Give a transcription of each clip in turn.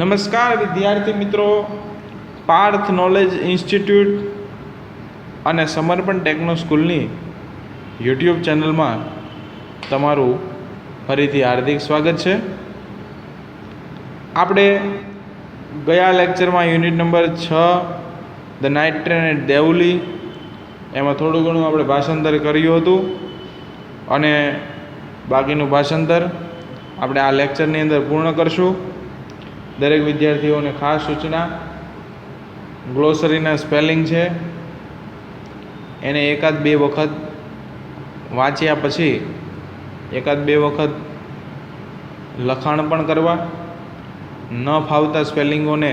નમસ્કાર વિદ્યાર્થી મિત્રો, પાર્થ નોલેજ ઇન્સ્ટિટ્યૂટ અને સમર્પણ ટેકનો સ્કૂલની યુટ્યુબ ચેનલમાં તમારું ફરીથી હાર્દિક સ્વાગત છે. આપણે ગયા લેક્ચરમાં unit number 6 the night train at Deoli એમાં થોડું ઘણું આપણે ભાષાંતર કર્યું હતું અને બાકીનું ભાષાંતર આપણે આ લેક્ચરની અંદર પૂર્ણ કરશું. દરેક વિદ્યાર્થીઓને ખાસ સૂચના, ગ્લોસરીના સ્પેલિંગ છે એને એકાદ બે વખત વાંચ્યા પછી એકાદ બે વખત લખાણ પણ કરવા, ન ફાવતા સ્પેલિંગોને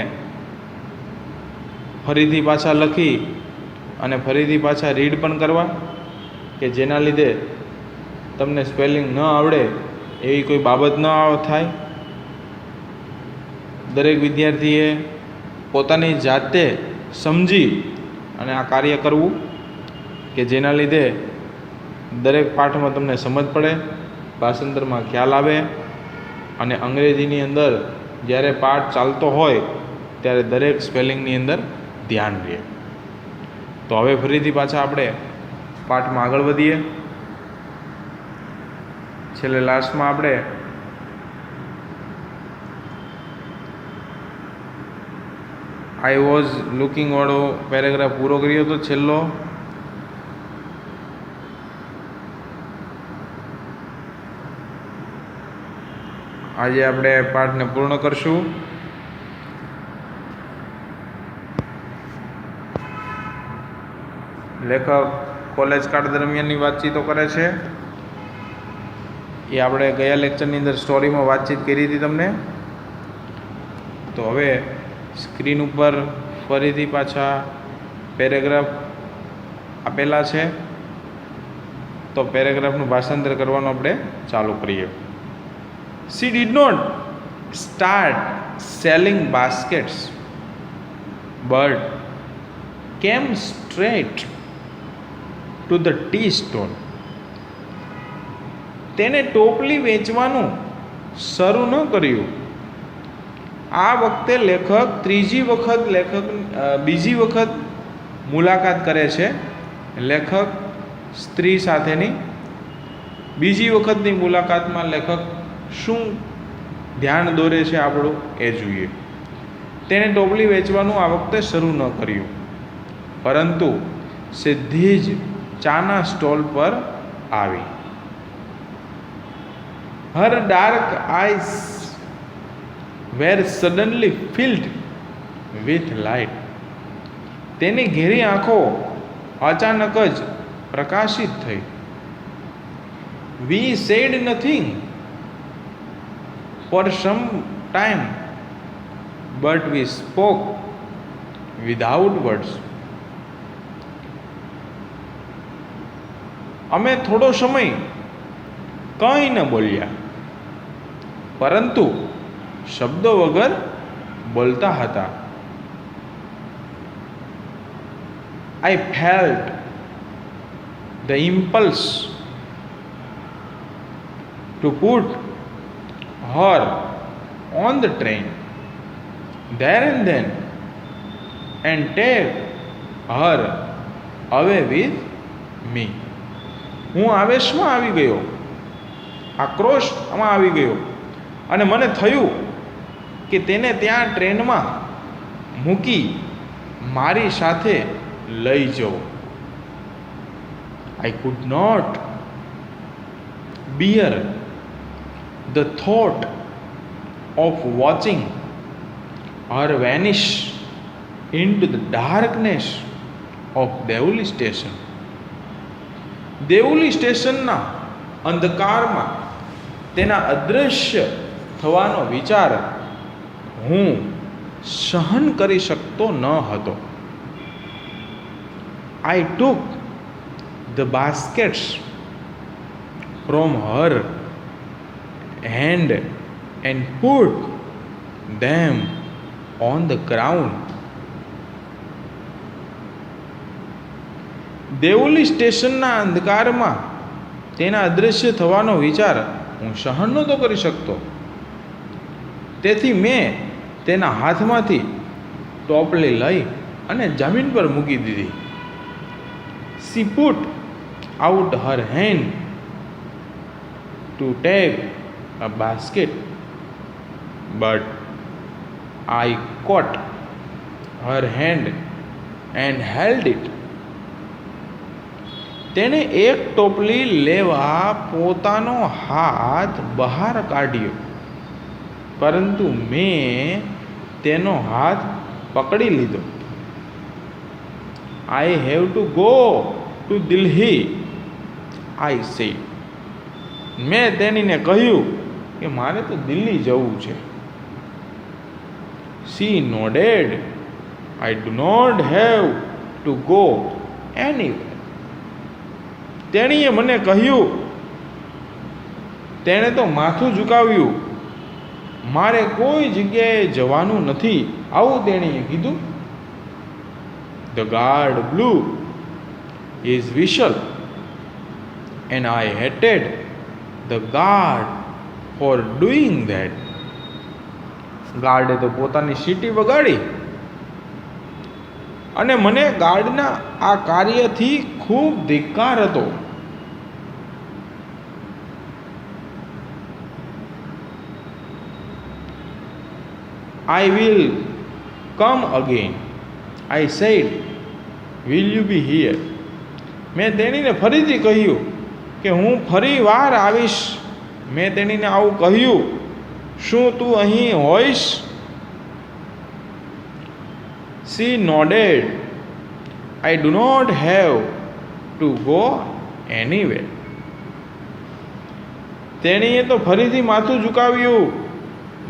ફરીથી પાછા લખી અને ફરીથી પાછા રીડ પણ કરવા, કે જેના લીધે તમને સ્પેલિંગ ન આવડે એવી કોઈ બાબત ન થાય. દરેક વિદ્યાર્થીએ પોતાની જાતે સમજી અને આ કાર્ય કરવું, કે જેના લીધે દરેક પાઠમાં તમને સમજ પડે, ભાષાંતરમાં ખ્યાલ આવે અને અંગ્રેજીની અંદર જ્યારે પાઠ ચાલતો હોય ત્યારે દરેક સ્પેલિંગની અંદર ધ્યાન રહે. તો હવે ફરીથી પાછા આપણે પાઠમાં આગળ વધીએ. છેલ્લે લાસ્ટમાં આપણે આઈ વોઝ લુકિંગ વાળો પેરેગ્રાફ પૂરો કર્યો હતો છેલ્લો. આજે આપણે પાઠને પૂર્ણ કરશું. લેખક કોલેજ કાળ દરમિયાનની વાતચીતો કરે છે એ આપણે ગયા લેક્ચરની અંદર સ્ટોરીમાં વાતચીત કરી હતી તમને. તો હવે સ્ક્રીન ઉપર ફરીથી પાછા પેરેગ્રાફ આપેલા છે, તો પેરેગ્રાફનું ભાષાંતર કરવાનું આપણે ચાલુ કરીએ. She did not start selling baskets but came straight to the tea stall. તેને ટોપલી વેચવાનું શરૂ ન કર્યું. આ વખતે બીજી વખત મુલાકાત કરે છે. લેખક સ્ત્રી સાથેની બીજી વખતની મુલાકાતમાં લેખક શું ધ્યાન દોરે છે આપણું એ જોઈએ. તેણે ટોપલી વેચવાનું આ વખતે શરૂ ન કર્યું, પરંતુ સીધી જ ચાના સ્ટોલ પર આવી. Her dark eyes were suddenly filled with light. તેની ઘેરી આંખો અચાનક જ પ્રકાશિત થઈ. We said nothing for some time, but we spoke without words. અમે થોડો સમય કંઈ ન બોલ્યા, પરંતુ શબ્દો વગર બોલતા હતા. I felt the impulse to put her on the train there and then and take her away with me. હું આવેશમાં આવી ગયો, આક્રોશમાં આવી ગયો અને મને થયું કે તેને ત્યાં ટ્રેનમાં મૂકી મારી સાથે લઈ જવો. I could not bear the thought of watching her vanish into the darkness of Devli station. Deoli સ્ટેશનના અંધકારમાં તેના અદૃશ્ય થવાનો વિચાર હું સહન કરી શકતો ન હતો. I took the baskets from her hand and put them on the ground. Deoli સ્ટેશનના અંધકારમાં તેના અદૃશ્ય થવાનો વિચાર હું સહન નહોતો કરી શકતો. તેથી મેં તેના હાથમાંથી ટોપલી લઈ અને જમીન પર મૂકી દીધી. She put out her hand to take a basket, but I caught her hand and held it. તેણે એક ટોપલી લેવા પોતાનો હાથ બહાર કાઢ્યો, પરંતુ મેં તેનો હાથ પકડી લીધો. I have to go to Delhi, I said. મેં તેણીને કહ્યું કે મારે તો દિલ્હી જવું છે. She nodded. I do not have to go anywhere. તેણીએ મને કહ્યું, તેણે તો માથું ઝુકાવ્યું, મારે કોઈ જગ્યાએ જવાનું નથી, આવું તેણીએ કીધું. The guard blew his whistle and I hated the guard for doing that. ગાર્ડે તો પોતાની સીટી વગાડી અને મને ગાર્ડના આ કાર્યથી ખૂબ ધિક્કાર હતો. I will come again, I said. Will you be here? મેં તેણીને ફરીથી કહ્યું કે હું ફરી વાર આવીશ. મેં તેણીને આવું કહ્યું, શું તું અહીં હોઈશ? She nodded. I do not have to go anywhere. તેણીએ તો ફરીથી માથું ઝુકાવ્યું,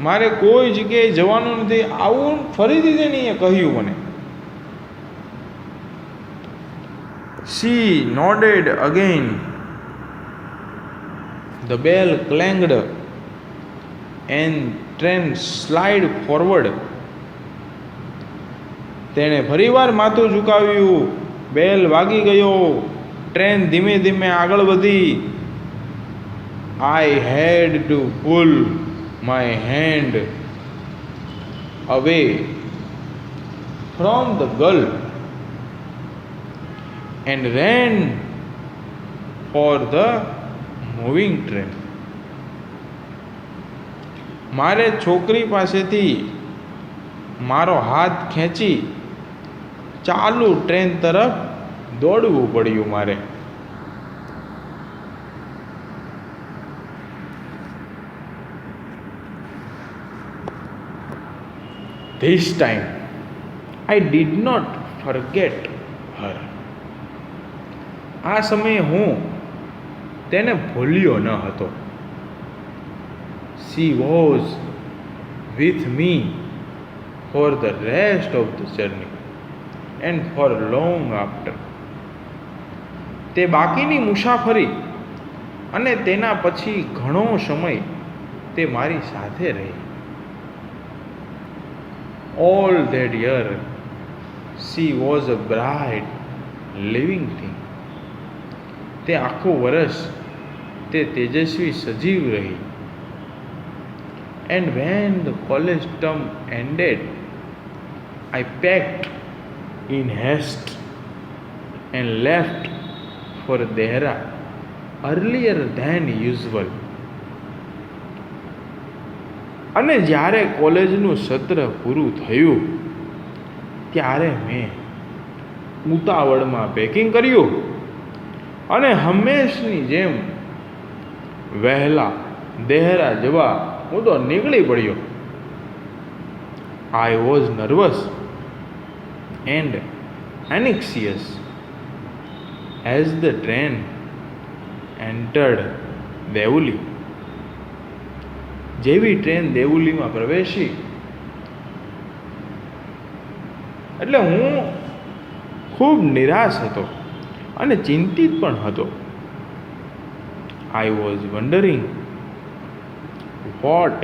મારે કોઈ જગ્યાએ જવાનું નથી, આવું ફરીથી તેણીએ કહ્યું મને. She nodded again. The bell clanged and train slid forward. તેણે ફરીવાર માથું ઝુકાવ્યું, બેલ વાગી ગયો, ટ્રેન ધીમે ધીમે આગળ વધી. I had to pull my hand away from the girl and ran for the moving train. મારે છોકરી પાસેથી મારો હાથ ખેંચી ચાલુ ટ્રેન તરફ દોડવું પડ્યું મારે. This time I did not forget her. આ સમયે હું તેને ભૂલ્યો ન હતો. She was with me for the rest of the journey and for long after. તે બાકીની મુસાફરી અને તેના પછી ઘણો સમય તે મારી સાથે રહી. All that year she was a bright living thing. તે આખું વર્ષ તે તેજસ્વી સજીવ રહી. And when the college term ended, I packed in haste and left for Dehra earlier than usual. અને જ્યારે કોલેજનું સત્ર પૂરું થયું ત્યારે મેં ઉતાવળમાં પેકિંગ કર્યું અને હંમેશની જેમ વહેલા દેહરા જવા હું તો નીકળી પડ્યો. I was nervous and anxious as the train entered Deoli. જેવી ટ્રેન દેવલીમાં પ્રવેશી એટલે હું ખૂબ નિરાશ હતો અને ચિંતિત પણ હતો. I was wondering what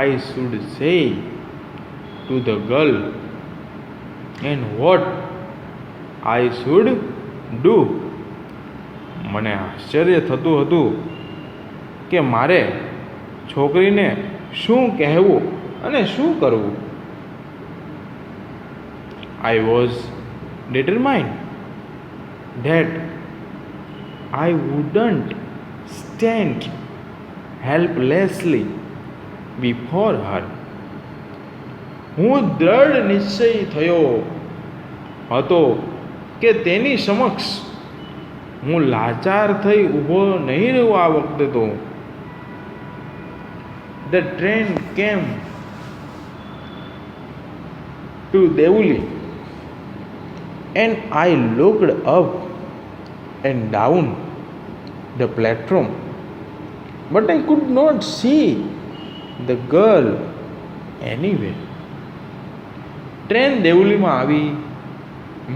I should say to the girl and what I should do. મને આશ્ચર્ય થતું હતું કે મારે છોકરીને શું કહેવું અને શું કરવું? I was determined that I wouldn't stand helplessly before her. હું દ્રઢ નિશ્ચય થયો હતો કે તેની સમક્ષ હું લાચાર થઈ ઊભો નહીં રહ્યો. આ વખતે તો The train came to Devuli and I looked up and down the platform, but I could not see the girl anywhere. Train દેવલીમાં આવી.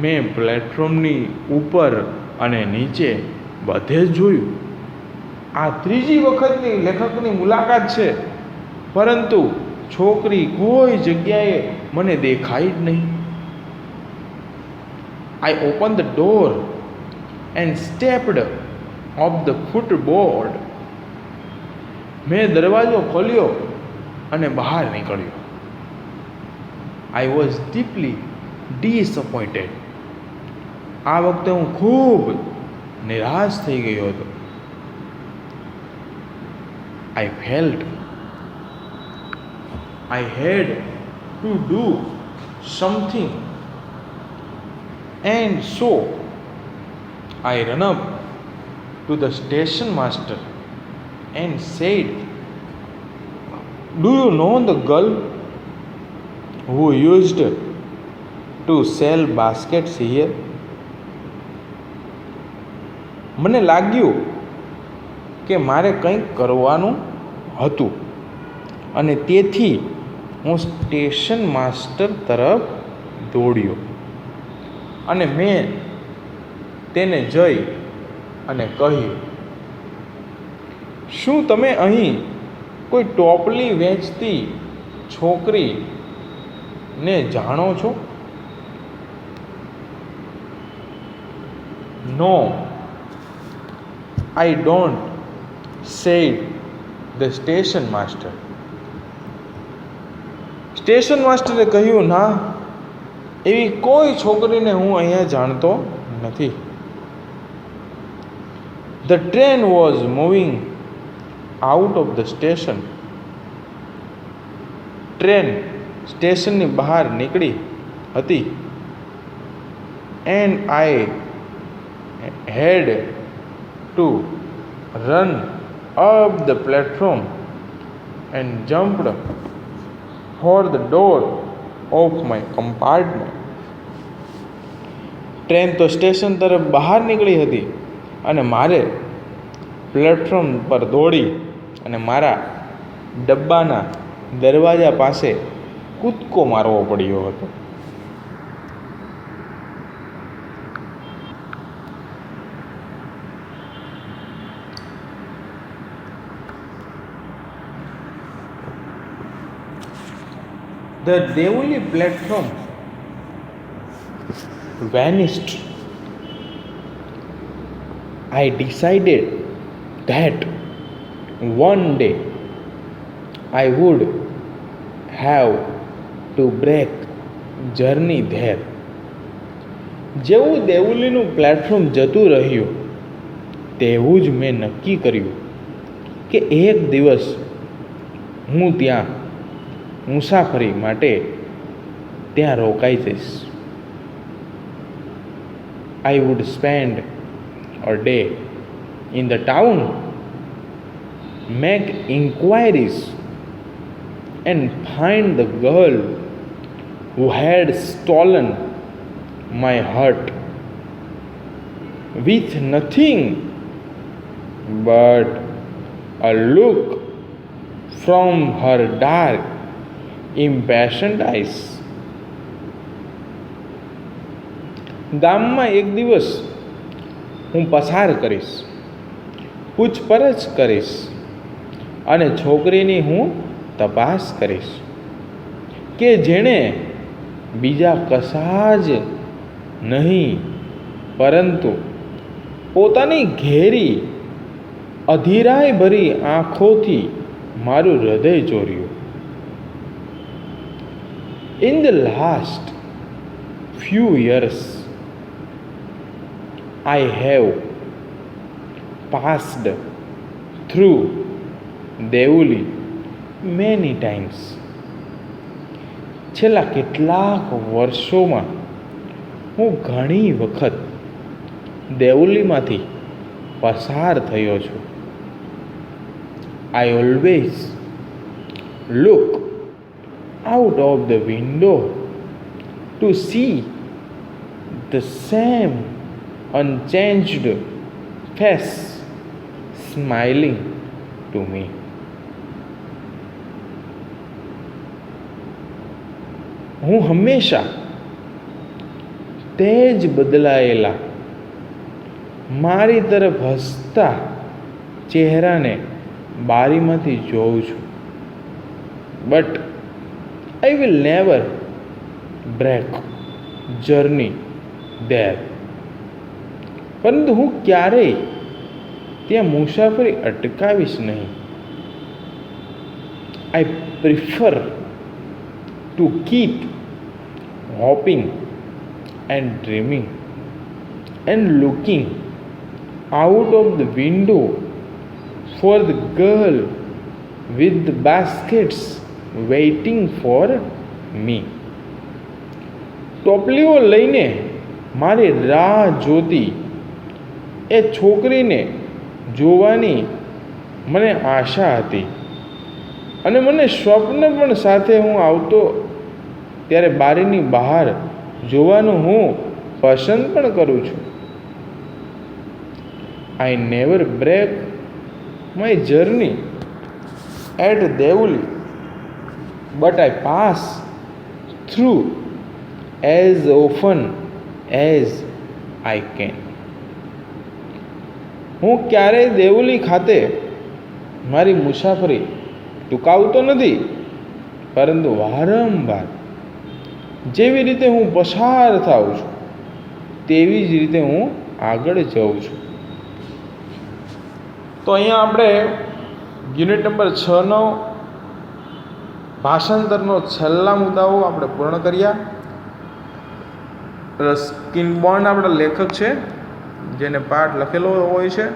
મેં પ્લેટફોર્મની ઉપર અને નીચે બધે જ જોયું. આ ત્રીજી વખતની લેખકની મુલાકાત છે, પરંતુ છોકરી કોઈ જગ્યાએ મને દેખાઈ જ નહીં. I opened the door and stepped off the footboard. મેં દરવાજો ખોલ્યો અને બહાર નીકળ્યો. I was deeply disappointed. આ વખતે હું ખૂબ નિરાશ થઈ ગયો હતો. I felt I had to do something, and so I ran up to the station master and said, "Do you know the girl who used to sell baskets here?" મને લાગ્યું કે મારે કંઈક કરવાનું હતું અને તેથી હું સ્ટેશન માસ્ટર તરફ દોડ્યો અને મેં તેને જઈ અને કહ્યું, "શું તમે અહીં કોઈ ટોપલી વેચતી છોકરીને જાણો છો?" "No, I don't," said the station master. Station માસ્ટરે કહ્યું, "ના, એવી કોઈ છોકરીને હું અહીંયા જાણતો નથી." The train was moving out of the station. Train સ્ટેશનની બહાર નીકળી હતી. And I had to run up the platform and jumped for the door of my compartment. Train તો સ્ટેશન તરફ બહાર નીકળી હતી અને મારે પ્લેટફોર્મ પર દોડી અને મારા ડબ્બાના દરવાજા પાસે કૂદકો મારવો પડ્યો હતો. The Devuli platform vanished. I decided that one day I would have to break journey there. જેવું દેવલીનું પ્લેટફોર્મ જતું રહ્યું તેવું જ મેં નક્કી કર્યું કે એક દિવસ હું ત્યાં મુસાફરી માટે ત્યાં રોકાઈ જઈશ. I would spend a day in the town, make inquiries and find the girl who had stolen my heart with nothing but a look from her dark, impassioned eyes. ગામમાં એક દિવસ હું પસાર કરીશ, પૂછપરછ કરીશ અને છોકરીની હું તપાસ કરીશ કે જેણે બીજા કશા જ નહીં પરંતુ પોતાની ઘેરી અધીરાઈ ભરી આંખોથી મારું હૃદય ચોર્યું. In the last few years, I have passed through Deoli many times. છેલ્લા કેટલાક વર્ષોમાં હું ઘણી વખત દેવલીમાંથી પસાર થયો છું. I always look out of the window to see the same unchanged face smiling to me. હું હંમેશા તે જ બદલાયેલા મારી તરફ હસતા ચહેરાને બારીમાંથી જોઉં છું. But I will never break journey there. પરંતુ હું ક્યારેય ત્યાં મુસાફરી અટકાવીશ નહીં. I prefer to keep hoping and dreaming and looking out of the window for the girl with the baskets waiting for me. ટોપલીઓ લઈને મારી રાહ જોતી એ છોકરીને જોવાની મને આશા હતી અને મને સ્વપ્ન પણ સાથે હું આવતો ત્યારે બારીની બહાર જોવાનું હું પસંદ પણ કરું છું. I never break my journey at Devuli, but I pass through as often as I can. હું ક્યારેય દેવલી ખાતે મારી મુસાફરી ટૂંકાવતો નથી, પરંતુ વારંવાર જેવી રીતે હું પસાર થાઉં છું તેવી જ રીતે હું આગળ જાઉં છું. તો અહીંયા આપણે યુનિટ નંબર 6નો ભાષાંતરનો છેલ્લા મુદ્દાઓ આપણે પૂર્ણ કર્યા. સ્કિનબોર્ન આપણા લેખક છે, જેને પાઠ લખેલો હોય છે.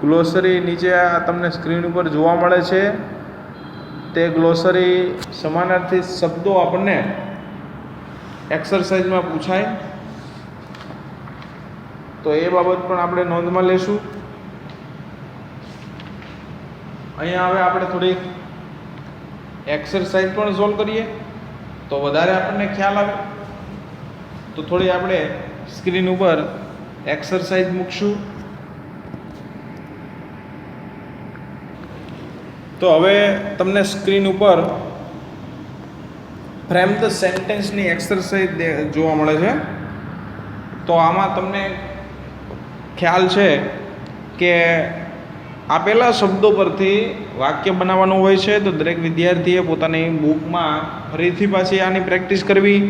ગ્લોસરી નીચે આ તમને સ્ક્રીન ઉપર જોવા મળે છે. તે ગ્લોસરી સમાનાર્થી શબ્દો આપણને એક્સરસાઇઝમાં પૂછાય, તો એ બાબત પણ આપણે નોંધમાં લેશું. અહીંયા હવે આપણે થોડીક એક્સરસાઇઝ પણ સોલ્વ કરીએ તો વધારે આપણને ખ્યાલ આવે. તો થોડી આપણે સ્ક્રીન ઉપર એક્સરસાઇઝ મૂકશું. તો હવે તમને સ્ક્રીન ઉપર ફ્રેમ ધ સેન્ટેન્સની એક્સરસાઇઝ જોવા મળે છે. તો આમાં તમને ખ્યાલ છે કે આપેલા શબ્દો પરથી વાક્ય બનાવવાનું હોય છે. તો દરેક વિદ્યાર્થીએ પોતાની બુકમાં ફરીથી પાછી આની પ્રેક્ટિસ કરવી,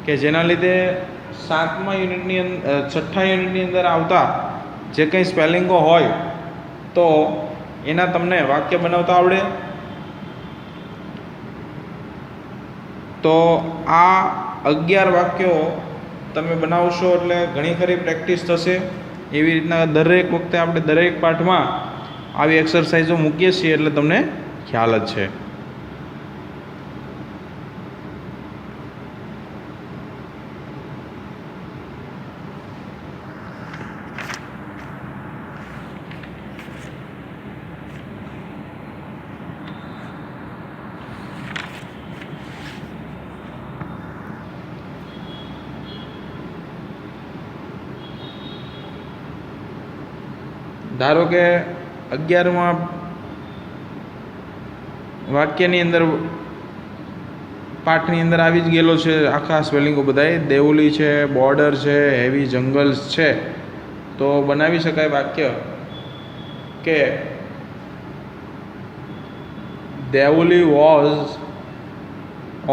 કે જેના લીધે 6થા યુનિટની અંદર આવતા જે કંઈ સ્પેલિંગો હોય તો એના તમને વાક્ય બનાવતા આવડે. તો આ 11 વાક્યો તમે બનાવશો એટલે ઘણી ખરી પ્રેક્ટિસ થશે. એવી રીતના દરેક વખતે આપણે દરેક પાઠમાં આવી એક્સરસાઇઝો મૂકીએ છીએ એટલે તમને ખ્યાલ જ છે. ધારો કે 11મા વાક્યની અંદર પાઠની અંદર આવી જ ગયેલો છે આખા સ્પેલિંગો બધાય. દેવલી છે, બોર્ડર છે, હેવી જંગલ્સ છે. તો બનાવી શકાય વાક્ય કે Deoli was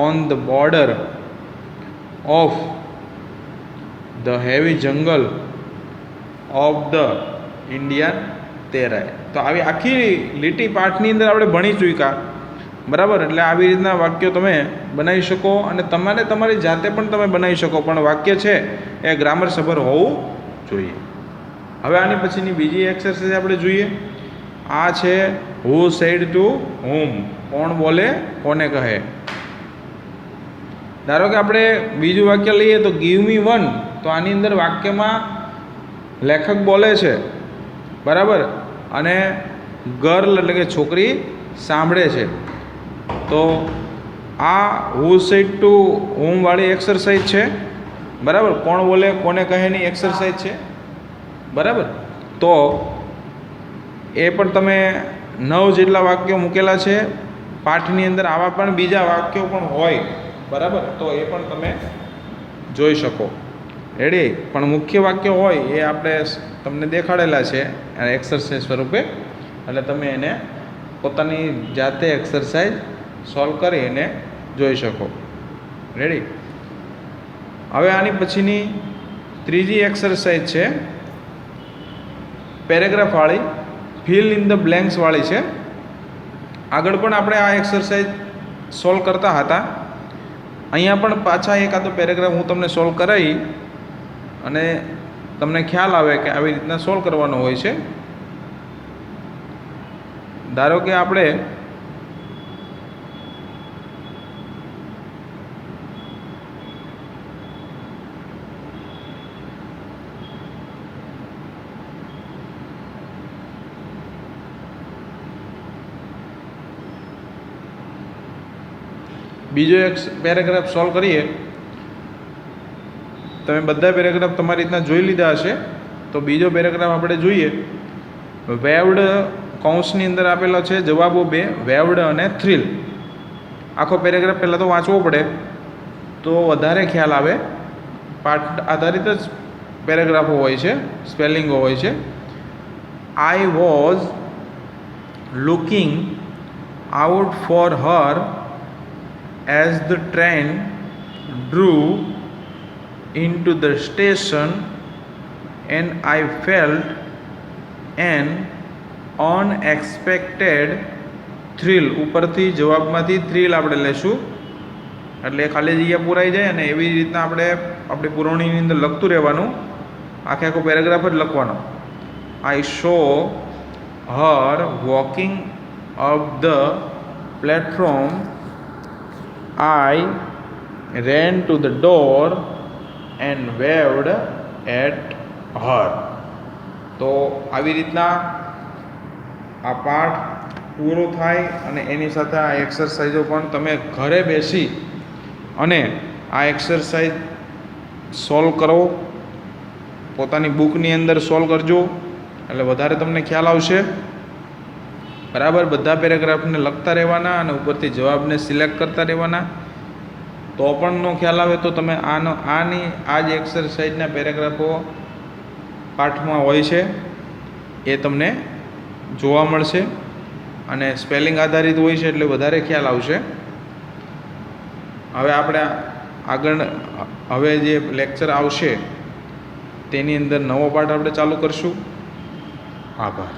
on the border of the heavy જંગલ ઓફ ધ ઇન્ડિયન તેરાય. તો આવી આખી લીટી પાઠની અંદર આપણે ભણી ચૂક્યા. બરાબર. એટલે આવી રીતના વાક્યો તમે બનાવી શકો અને તમારે તમારી જાતે પણ તમે બનાવી શકો, પણ વાક્ય છે એ ગ્રામર સભર હોવું જોઈએ. હવે આની પછીની બીજી એક્સરસાઇઝ આપણે જોઈએ. આ છે હુ સેડ ટુ હુમ, કોણ બોલે કોને કહે. ધારો કે આપણે બીજું વાક્ય લઈએ તો ગીવ મી વન, તો આની અંદર વાક્યમાં લેખક બોલે છે, બરાબર, અને ગર્લ એટલે કે છોકરી સાંભળે છે. તો આ હુ સેડ ટુ હુમ વાળી એક્સરસાઇઝ છે, બરાબર, કોણ બોલે કોને કહેની એક્સરસાઇઝ છે, બરાબર. તો એ પણ તમે 9 જેટલા વાક્યો મૂકેલા છે પાઠની અંદર. આવા પણ બીજા વાક્યો પણ હોય, બરાબર, તો એ પણ તમે જોઈ શકો. રેડી. પણ મુખ્ય વાક્ય હોય એ આપણે તમને દેખાડેલા છે એક્સરસાઇઝ સ્વરૂપે, એટલે તમે એને પોતાની જાતે એક્સરસાઇઝ સોલ્વ કરી એને જોઈ શકો. રેડી. હવે આની પછીની ત્રીજી એક્સરસાઇઝ છે પેરેગ્રાફ વાળી, ફિલ ઇન ધ બ્લેન્ક્સ વાળી છે. આગળ પણ આપણે આ એક્સરસાઇઝ સોલ્વ કરતા હતા. અહીંયા પણ પાછા એકાદો પેરેગ્રાફ હું તમને સોલ્વ કરાવી અને તમને ખ્યાલ આવે કે આવી રીતના સોલ્વ કરવાનો હોય છે. ધારો કે આપણે બીજો એક પેરેગ્રાફ સોલ્વ કરીએ. તમે બધા પેરેગ્રાફ તમારી રીતના જોઈ લીધા હશે. તો બીજો પેરેગ્રાફ આપણે જોઈએ. વેવડ કૌંસની અંદર આપેલો છે જવાબો 2, વેવડ અને થ્રિલ. આખો પેરેગ્રાફ પહેલાં તો વાંચવો પડે તો વધારે ખ્યાલ આવે. પાઠ આધારિત જ પેરેગ્રાફો હોય છે, સ્પેલિંગો હોય છે. I was looking out for her as the train drew into the station and I felt an unexpected thrill. ઉપરથી જવાબમાંથી થ્રિલ આપણે લેશું એટલે ખાલી જગ્યા પૂરાઈ જાય, અને એવી રીતના આપણે આપણી પુરવણીની અંદર લખતું રહેવાનું. આખો પેરેગ્રાફ જ લખવાનો. I saw her walking up the platform. I ran to the door and waved at her. તો આવી રીતના આ પાઠ પૂરો થાય અને એની સાથે આ એક્સરસાઇઝો પણ તમે ઘરે બેસી અને આ એક્સરસાઇઝ સોલ્વ કરો. પોતાની બુકની અંદર સોલ્વ કરજો એટલે વધારે તમને ખ્યાલ આવશે. બરાબર. બધા પેરેગ્રાફને લખતા રહેવાના અને ઉપરથી જવાબને સિલેક્ટ કરતા રહેવાના. તો પણ નો ખ્યાલ આવે તો તમે આ જ એક્સરસાઇઝના પેરેગ્રાફો પાઠમાં હોય છે એ તમને જોવા મળશે અને સ્પેલિંગ આધારિત હોય છે એટલે વધારે ખ્યાલ આવશે. હવે આપણે આગળ જે લેક્ચર આવશે તેની અંદર નવો પાઠ આપણે ચાલુ કરશું. આભાર.